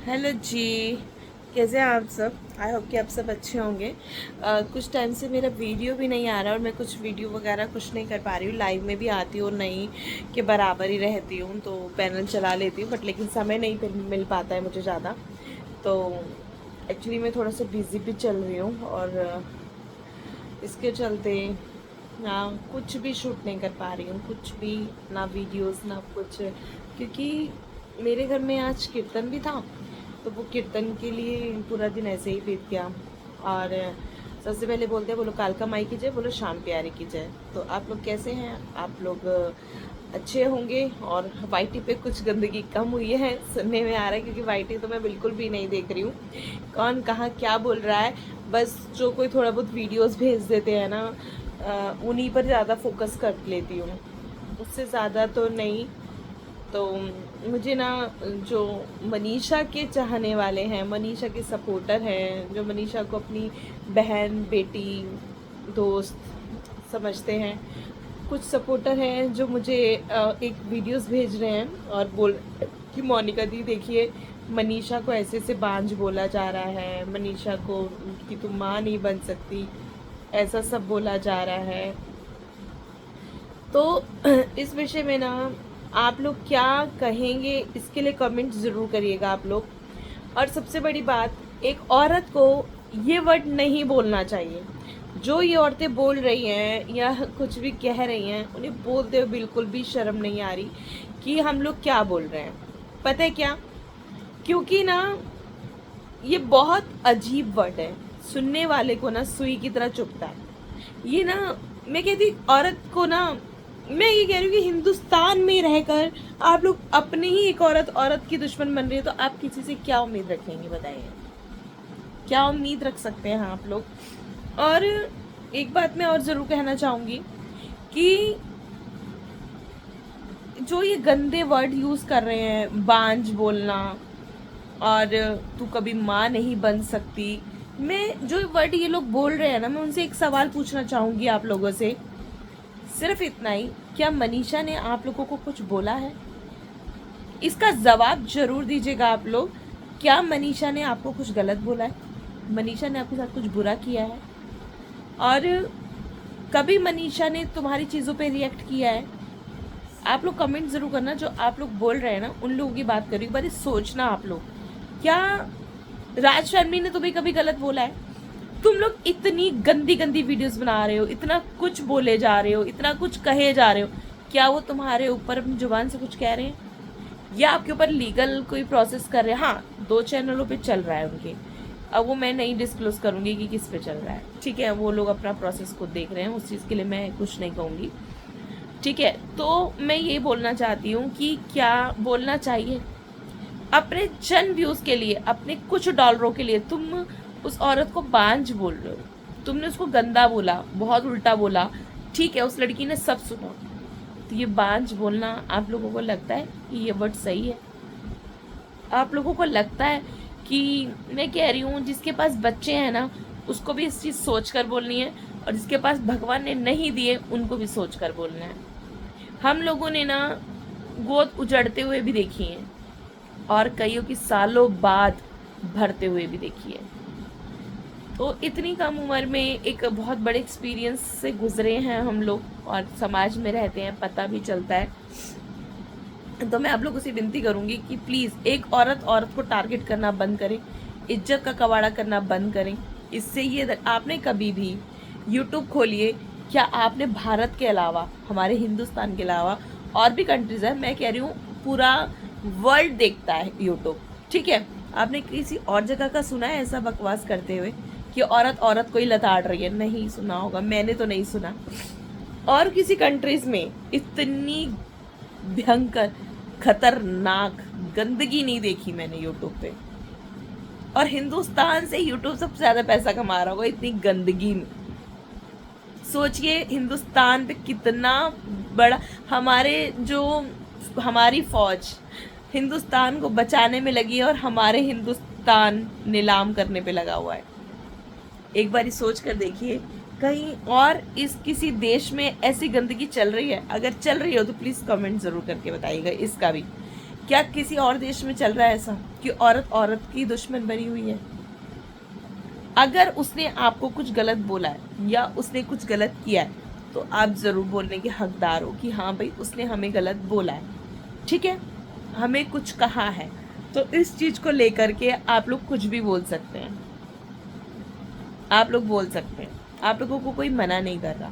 Hello जी। कैसे हैं आप सब? आई होप कि आप सब अच्छे होंगे। कुछ टाइम से मेरा वीडियो भी नहीं आ रहा और मैं कुछ वीडियो वगैरह कुछ नहीं कर पा रही हूँ। लाइव में भी आती हूँ और नहीं के बराबर ही रहती हूँ, तो पैनल चला लेती हूँ बट लेकिन समय नहीं मिल पाता है मुझे ज़्यादा। तो एक्चुअली मैं थोड़ा सा बिज़ी भी चल रही हूँ और इसके चलते ना कुछ भी शूट नहीं कर पा रही हूँ, कुछ भी, ना वीडियोस ना कुछ, क्योंकि मेरे घर में आज कीर्तन भी था। तो वो कीर्तन के लिए पूरा दिन ऐसे ही बीत गया। और सबसे पहले बोलते हैं बोलो कालका माई की जय, बोलो शाम प्यारी की जय। तो आप लोग कैसे हैं? आप लोग अच्छे होंगे। और वाईटी पे कुछ गंदगी कम हुई है सुनने में आ रहा है, क्योंकि वाईटी तो मैं बिल्कुल भी नहीं देख रही हूँ कौन कहाँ क्या बोल रहा है। बस जो कोई थोड़ा बहुत वीडियोस भेज देते हैं ना, उन्हीं पर ज़्यादा फोकस कर लेती हूँ, उससे ज़्यादा तो नहीं। तो मुझे ना, जो मनीषा के चाहने वाले हैं, मनीषा के सपोर्टर हैं, जो मनीषा को अपनी बहन बेटी दोस्त समझते हैं, कुछ सपोर्टर हैं जो मुझे एक वीडियोस भेज रहे हैं और बोल कि मोनिका दी देखिए, मनीषा को ऐसे से बांझ बोला जा रहा है, मनीषा को कि तुम माँ नहीं बन सकती, ऐसा सब बोला जा रहा है। तो इस विषय में ना आप लोग क्या कहेंगे, इसके लिए कमेंट ज़रूर करिएगा आप लोग। और सबसे बड़ी बात, एक औरत को ये वर्ड नहीं बोलना चाहिए। जो ये औरतें बोल रही हैं या कुछ भी कह रही हैं, उन्हें बोलते हुए बिल्कुल भी शर्म नहीं आ रही कि हम लोग क्या बोल रहे हैं। पता है क्या? क्योंकि ना ये बहुत अजीब वर्ड है, सुनने वाले को ना सुई की तरह चुभता है। ये ना, मैं कहती औरत को ना, मैं ये कह रही हूँ कि हिंदुस्तान में रहकर आप लोग अपने ही एक औरत की दुश्मन बन रही है, तो आप किसी से क्या उम्मीद रखेंगे बताइए? क्या उम्मीद रख सकते हैं आप लोग? और एक बात मैं और ज़रूर कहना चाहूँगी कि जो ये गंदे वर्ड यूज़ कर रहे हैं, बांझ बोलना और तू कभी माँ नहीं बन सकती, मैं जो वर्ड ये लोग बोल रहे हैं ना, मैं उनसे एक सवाल पूछना चाहूँगी आप लोगों से, सिर्फ इतना ही, क्या मनीषा ने आप लोगों को कुछ बोला है? इसका जवाब जरूर दीजिएगा आप लोग। क्या मनीषा ने आपको कुछ गलत बोला है? मनीषा ने आपके साथ कुछ बुरा किया है? और कभी मनीषा ने तुम्हारी चीज़ों पे रिएक्ट किया है? आप लोग कमेंट ज़रूर करना। जो आप लोग बोल रहे हैं ना, उन लोगों की बात करो, एक बार सोचना आप लोग, क्या राज फैमिली ने तुम्हें कभी गलत बोला है? तुम लोग इतनी गंदी गंदी वीडियोस बना रहे हो, इतना कुछ बोले जा रहे हो, इतना कुछ कहे जा रहे हो, क्या वो तुम्हारे ऊपर अपनी जुबान से कुछ कह रहे हैं या आपके ऊपर लीगल कोई प्रोसेस कर रहे हैं? हाँ, 2 चैनलों पे चल रहा है उनके। अब वो मैं नहीं डिस्क्लोज करूंगी कि किस पे चल रहा है, ठीक है? वो लोग अपना प्रोसेस खुद देख रहे हैं, उस चीज़ के लिए मैं कुछ नहीं कहूँगी, ठीक है? तो मैं ये बोलना चाहती हूँ कि क्या बोलना चाहिए अपने चंद व्यूज़ के लिए, अपने कुछ डॉलरों के लिए तुम उस औरत को बांझ बोल रहे हो, तुमने उसको गंदा बोला, बहुत उल्टा बोला, ठीक है? उस लड़की ने सब सुना। तो ये बांझ बोलना आप लोगों को लगता है कि ये वर्ड सही है? आप लोगों को लगता है कि, मैं कह रही हूँ, जिसके पास बच्चे हैं ना, उसको भी इस चीज़ सोच कर बोलनी है, और जिसके पास भगवान ने नहीं दिए उनको भी सोच कर बोलना है। हम लोगों ने ना गोद उजड़ते हुए भी देखी है और कईयों की सालों बाद भरते हुए भी देखी है। तो इतनी कम उम्र में एक बहुत बड़े एक्सपीरियंस से गुजरे हैं हम लोग और समाज में रहते हैं, पता भी चलता है। तो मैं आप लोगों से विनती करूंगी कि प्लीज़ एक औरत को टारगेट करना बंद करें, इज्जत का कवाड़ा करना बंद करें। इससे ये, आपने कभी भी यूट्यूब खोलिए, क्या आपने भारत के अलावा, हमारे हिंदुस्तान के अलावा और भी कंट्रीज है, मैं कह रही हूँ पूरा वर्ल्ड देखता है यूट्यूब, ठीक है? आपने किसी और जगह का सुना है ऐसा बकवास करते हुए कि औरत को ही लताड़ रही है? नहीं सुना होगा, मैंने तो नहीं सुना। और किसी कंट्रीज में इतनी भयंकर खतरनाक गंदगी नहीं देखी मैंने यूट्यूब पे। और हिंदुस्तान से यूट्यूब सबसे ज्यादा पैसा कमा रहा होगा इतनी गंदगी में। सोचिए हिंदुस्तान पे कितना बड़ा, हमारी फौज हिंदुस्तान को बचाने में लगी है और हमारे हिंदुस्तान नीलाम करने पे लगा हुआ है। एक बार सोच कर देखिए, कहीं और इस किसी देश में ऐसी गंदगी चल रही है? अगर चल रही हो तो प्लीज़ कमेंट ज़रूर करके बताइएगा इसका भी, क्या किसी और देश में चल रहा है ऐसा कि औरत औरत की दुश्मन बनी हुई है? अगर उसने आपको कुछ गलत बोला है या उसने कुछ गलत किया है तो आप ज़रूर बोलने के हकदार हो कि हाँ भाई उसने हमें गलत बोला है, ठीक है, हमें कुछ कहा है। तो इस चीज़ को लेकर के आप लोग कुछ भी बोल सकते हैं, आप लोग बोल सकते हैं, आप लोगों को कोई मना नहीं कर रहा।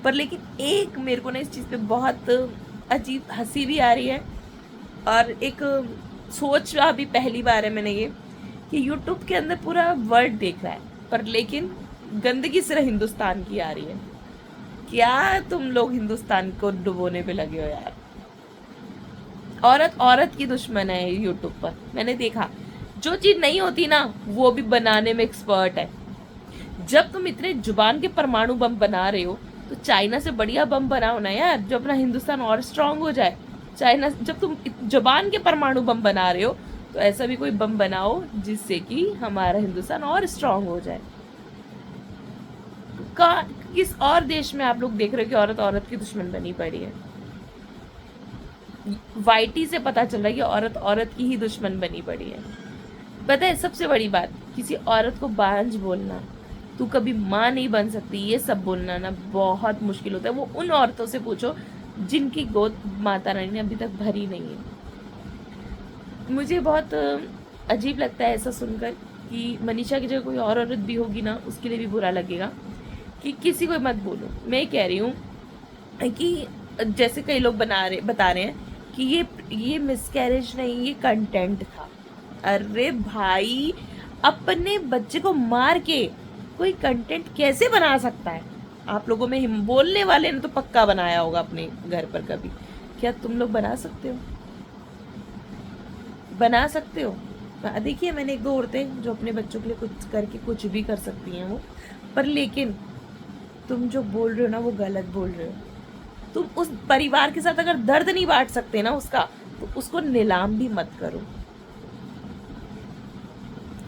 पर लेकिन एक मेरे को ना इस चीज़ पे बहुत अजीब हंसी भी आ रही है और एक सोच अभी पहली बार है मैंने ये कि यूट्यूब के अंदर पूरा वर्ल्ड देख रहा है पर लेकिन गंदगी सिर्फ हिंदुस्तान की आ रही है। क्या तुम लोग हिंदुस्तान को डुबोने पे लगे हो यार? औरत औरत की दुश्मन है यूट्यूब पर। मैंने देखा जो चीज नहीं होती ना वो भी बनाने में एक्सपर्ट है। जब तुम इतने जुबान के परमाणु बम बना रहे हो तो चाइना से बढ़िया बम बनाओ ना यार, जो अपना हिंदुस्तान और स्ट्रांग हो जाए। चाइना जब तुम जुबान के परमाणु बम बना रहे हो तो ऐसा भी कोई बम बनाओ जिससे कि हमारा हिंदुस्तान और स्ट्रांग हो जाए। का किस और देश में आप लोग देख रहे हो कि औरत औरत की दुश्मन बनी पड़ी है? वाईटी से पता चल रहा है कि औरत औरत की ही दुश्मन बनी पड़ी है। पता है सबसे बड़ी बात, किसी औरत को बांझ बोलना, तू कभी माँ नहीं बन सकती, ये सब बोलना ना बहुत मुश्किल होता है। वो उन औरतों से पूछो जिनकी गोद माता रानी ने अभी तक भरी नहीं है। मुझे बहुत अजीब लगता है ऐसा सुनकर कि मनीषा की जगह कोई और औरत भी होगी ना उसके लिए भी बुरा लगेगा कि किसी को मत बोलो। मैं कह रही हूँ कि जैसे कई लोग बता रहे हैं कि ये मिसकैरेज नहीं, ये कंटेंट था। अरे भाई, अपने बच्चे को मार के कोई कंटेंट कैसे बना सकता है? आप लोगों में बोलने वाले ने तो पक्का बनाया होगा अपने घर पर कभी। क्या तुम लोग बना सकते हो? बना सकते हो? देखिए मैंने एक दो औरतें जो अपने बच्चों के लिए कुछ करके कुछ भी कर सकती हैं वो, पर लेकिन तुम जो बोल रहे हो ना वो गलत बोल रहे हो। तुम उस परिवार के साथ अगर दर्द नहीं बांट सकते ना उसका, तो उसको नीलाम भी मत करो।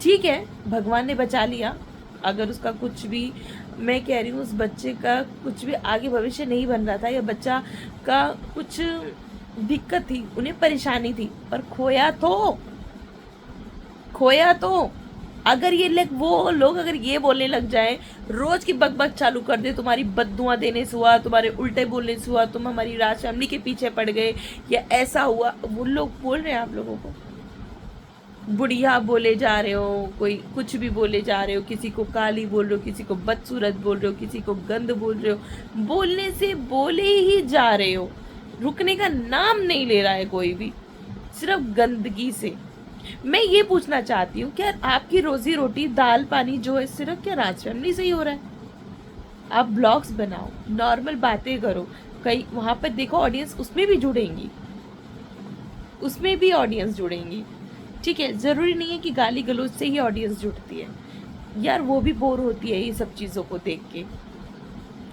ठीक है, भगवान ने बचा लिया, अगर उसका कुछ भी, मैं कह रही हूँ उस बच्चे का कुछ भी आगे भविष्य नहीं बन रहा था या बच्चा का कुछ दिक्कत थी, उन्हें परेशानी थी, पर खोया तो अगर वो लोग अगर ये बोलने लग जाए, रोज की बकबक चालू कर दे, तुम्हारी बद्दुआ देने से हुआ, तुम्हारे उल्टे बोलने से हुआ, तुम हमारी राज फैमिली के पीछे पड़ गए या ऐसा हुआ, वो लोग बोल रहे हैं आप लोगों को बुढ़िया बोले जा रहे हो, कोई कुछ भी बोले जा रहे हो, किसी को काली बोल रहे हो, किसी को बदसूरत बोल रहे हो, किसी को गंद बोल रहे हो, बोलने से बोले ही जा रहे हो, रुकने का नाम नहीं ले रहा है कोई भी, सिर्फ गंदगी से। मैं ये पूछना चाहती हूँ, क्या आपकी रोजी रोटी दाल पानी जो है सिर्फ क्या राज फैमिली से ही हो रहा है? आप ब्लॉग्स बनाओ, नॉर्मल बातें करो, कई वहां पर देखो ऑडियंस उसमें भी जुड़ेंगी, उसमें भी ऑडियंस जुड़ेंगी। ठीक है, ज़रूरी नहीं है कि गाली गलौज से ही ऑडियंस जुड़ती है यार, वो भी बोर होती है ये सब चीज़ों को देख के,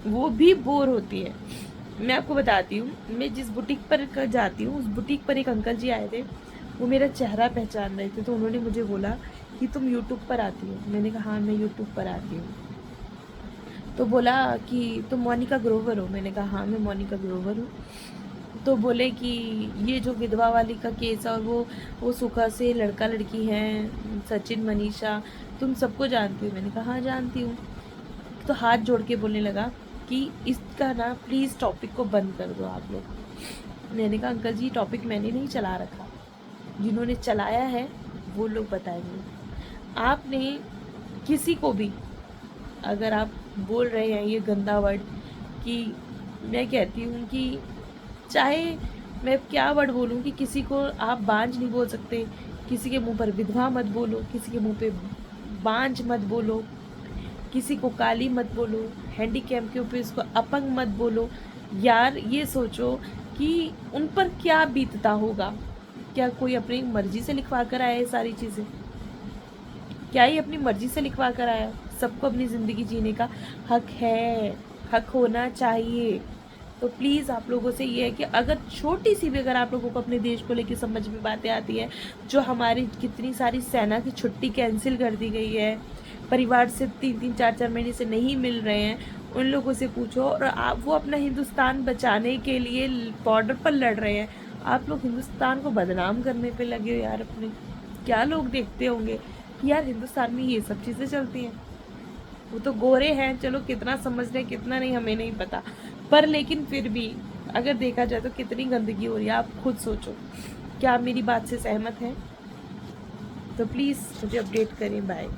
वो भी बोर होती है। मैं आपको बताती हूँ, मैं जिस बुटीक पर जाती हूँ उस बुटीक पर एक अंकल जी आए थे, वो मेरा चेहरा पहचान रहे थे, तो उन्होंने मुझे बोला कि तुम यूट्यूब पर आती हो? मैंने कहा हाँ मैं यूट्यूब पर आती हूँ। तो बोला कि तुम मोनिका ग्रोवर हो? मैंने कहा हाँ मैं मोनिका ग्रोवर हूँ। तो बोले कि ये जो विधवा वाली का केस है और वो सुखा से लड़का लड़की हैं, सचिन मनीषा, तुम सबको जानती हो? मैंने कहा हाँ जानती हूँ। तो हाथ जोड़ के बोलने लगा कि इसका ना प्लीज़ टॉपिक को बंद कर दो आप लोग। मैंने कहा अंकल जी टॉपिक मैंने नहीं चला रखा, जिन्होंने चलाया है वो लोग बताएंगे। आपने किसी को भी अगर आप बोल रहे हैं ये गंदा वर्ड, कि मैं कहती हूँ कि चाहे मैं क्या वर्ड बोलूँ कि किसी को आप बांझ नहीं बोल सकते, किसी के मुंह पर विधवा मत बोलो, किसी के मुंह पे बांझ मत बोलो, किसी को काली मत बोलो, हैंडीकैप के ऊपर इसको अपंग मत बोलो। यार ये सोचो कि उन पर क्या बीतता होगा। क्या कोई अपनी मर्जी से लिखवा कर आया है सारी चीज़ें? क्या ये अपनी मर्जी से लिखवा कर आया? सबको अपनी ज़िंदगी जीने का हक है, हक होना चाहिए। तो प्लीज़ आप लोगों से ये है कि अगर छोटी सी भी अगर आप लोगों को अपने देश को लेकर समझ में बातें आती है, जो हमारी कितनी सारी सेना की छुट्टी कैंसिल कर दी गई है, परिवार से 3-3 4-4 महीने से नहीं मिल रहे हैं, उन लोगों से पूछो। और आप वो अपना हिंदुस्तान बचाने के लिए बॉर्डर पर लड़ रहे हैं, आप लोग हिंदुस्तान को बदनाम करने पे लगे हो यार अपने। क्या लोग देखते होंगे कि यार हिंदुस्तान में ये सब चीज़ें चलती हैं। वो तो गोरे हैं, चलो कितना समझ रहे कितना नहीं हमें नहीं पता, पर लेकिन फिर भी अगर देखा जाए तो कितनी गंदगी हो रही है, आप खुद सोचो। क्या आप मेरी बात से सहमत हैं? तो प्लीज़ मुझे अपडेट करें। बाय।